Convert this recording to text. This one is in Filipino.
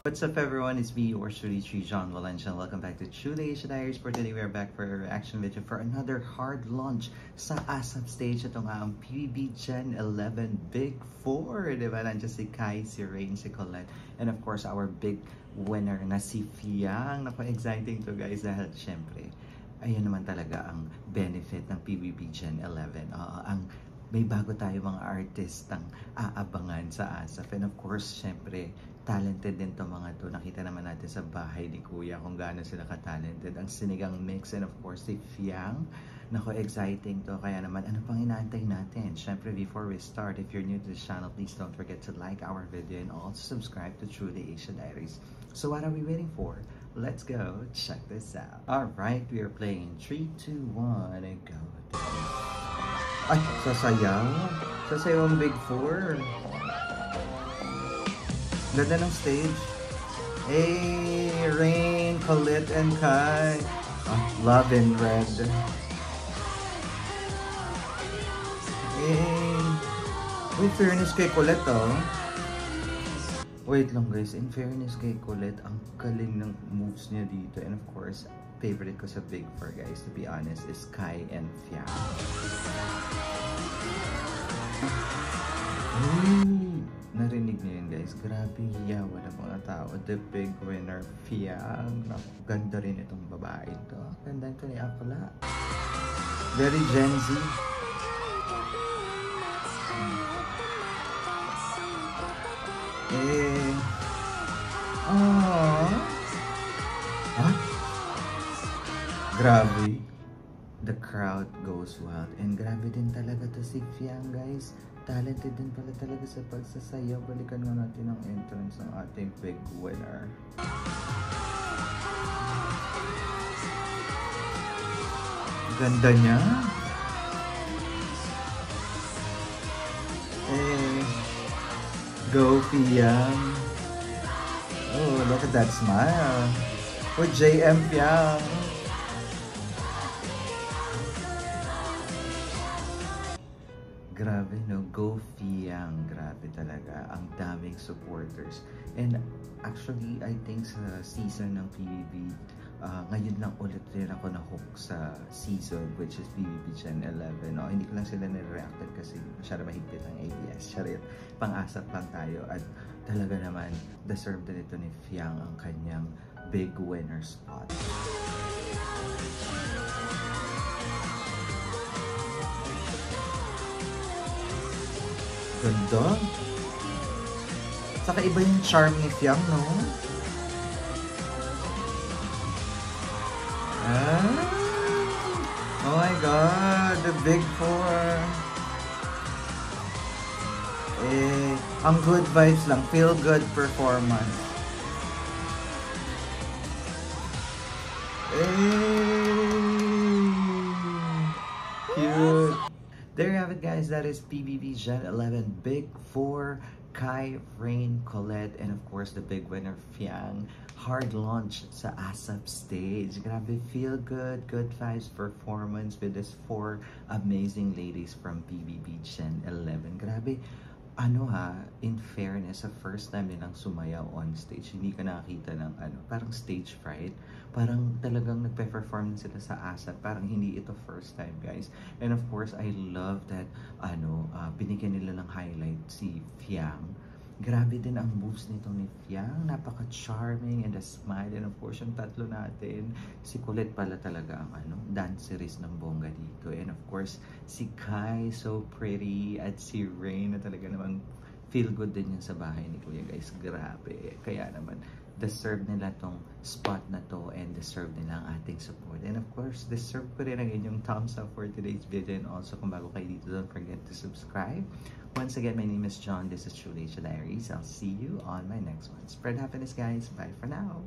What's up everyone, it's me, yours truly, John Valencia. Welcome back to True the Asia Diaries. For today, we are back for a reaction video for another hard launch sa ASAP stage. Itong ang PBB Gen 11 Big 4. Diba? Nandiyan si Kai, si Rain, si Colette, and of course, our big winner na si Fiang. Exciting to guys dahil syempre, ayun naman talaga ang benefit ng PBB Gen 11. May bago tayo mga artist ang aabangan sa ASAP. And of course, syempre, talented din to mga to. Nakita naman natin sa bahay ni Kuya kung gaano sila ka-talented. Ang sinigang mix and of course si Fiang. Nako, exciting to. Kaya naman, ano pang inaantay natin? Syempre, before we start, if you're new to this channel, please don't forget to like our video and also subscribe to True the Asia Diaries. So what are we waiting for? Let's go check this out. Alright, we are playing 3, 2, 1, and go. Ay, sasayaw. Sasayaw ang Big 4. Ganda ng stage. Hey, Rain, Colette, and Kai. Love in red. Hey. With fairness kay Colette, oh. Wait lang guys, in fairness kay Colette, ang galing ng moves niya dito. And of course, favorite ko sa Big 4 guys, to be honest, is Kai and Fiang. Narinig niyo yun guys, grabe yawa ng mga tao. The big winner, Fiang. Ganda rin itong babae to. Ganda ito ni Akla. Very Gen Z. Grabe. The crowd goes wild. And grabe din talaga to si Fiang guys. Talented din pala talaga sa pagsasayaw. Balikan nga natin ang entrance ng ating big winner. Ganda niya. Go Fiang. Oh, look at that smile. With JM Fiang. Grabe no, go Fiang. Grabe talaga. Ang daming supporters. And actually, I think sa season ng PBB, ngayon lang ulit rin ako na-hook sa season, which is PBB Gen 11. No? Hindi ko lang sila nire-reacted kasi masyara mahigpit ang ABS. Charit, pang-ASAP lang tayo. At talaga naman, deserve din ito ni Fiang ang kanyang big winner spot. Ganda. Saka iba yung charm ni Fiang, no? Oh my God, the Big 4. Ang good vibes lang, feel good performance. Cute. There you have it guys, that is PBB Gen 11 Big 4, Kai, Rain, Colette, and of course the big winner Fiang. Hard launch sa ASAP stage. Grabe, feel good, good vibes performance with these 4 amazing ladies from PBB Gen 11. Grabe, in fairness, sa first time nilang sumayaw on stage, hindi ka nakakita ng parang stage fright. Parang talagang nagpe-perform sila sa ASAP. Parang hindi ito first time, guys. And of course, I love that, binigyan nila ng highlight si Fiang. Grabe din ang moves nito ni Fiang. Napaka-charming and a smile. And of course, yung tatlo natin, si Colette pala talaga ang dancerist ng bongga dito. And of course, si Kai, so pretty. At si Rain na talaga naman feel good din yan sa bahay ni Kuya guys. Grabe. Kaya naman, deserve nila tong spot na to and deserve nila ang ating support. And of course, deserve ko rin ang inyong thumbs up for today's video. And also, kung bago kayo dito, don't forget to subscribe. Once again, my name is John. This is True the Asia Diaries. I'll see you on my next one. Spread happiness, guys. Bye for now.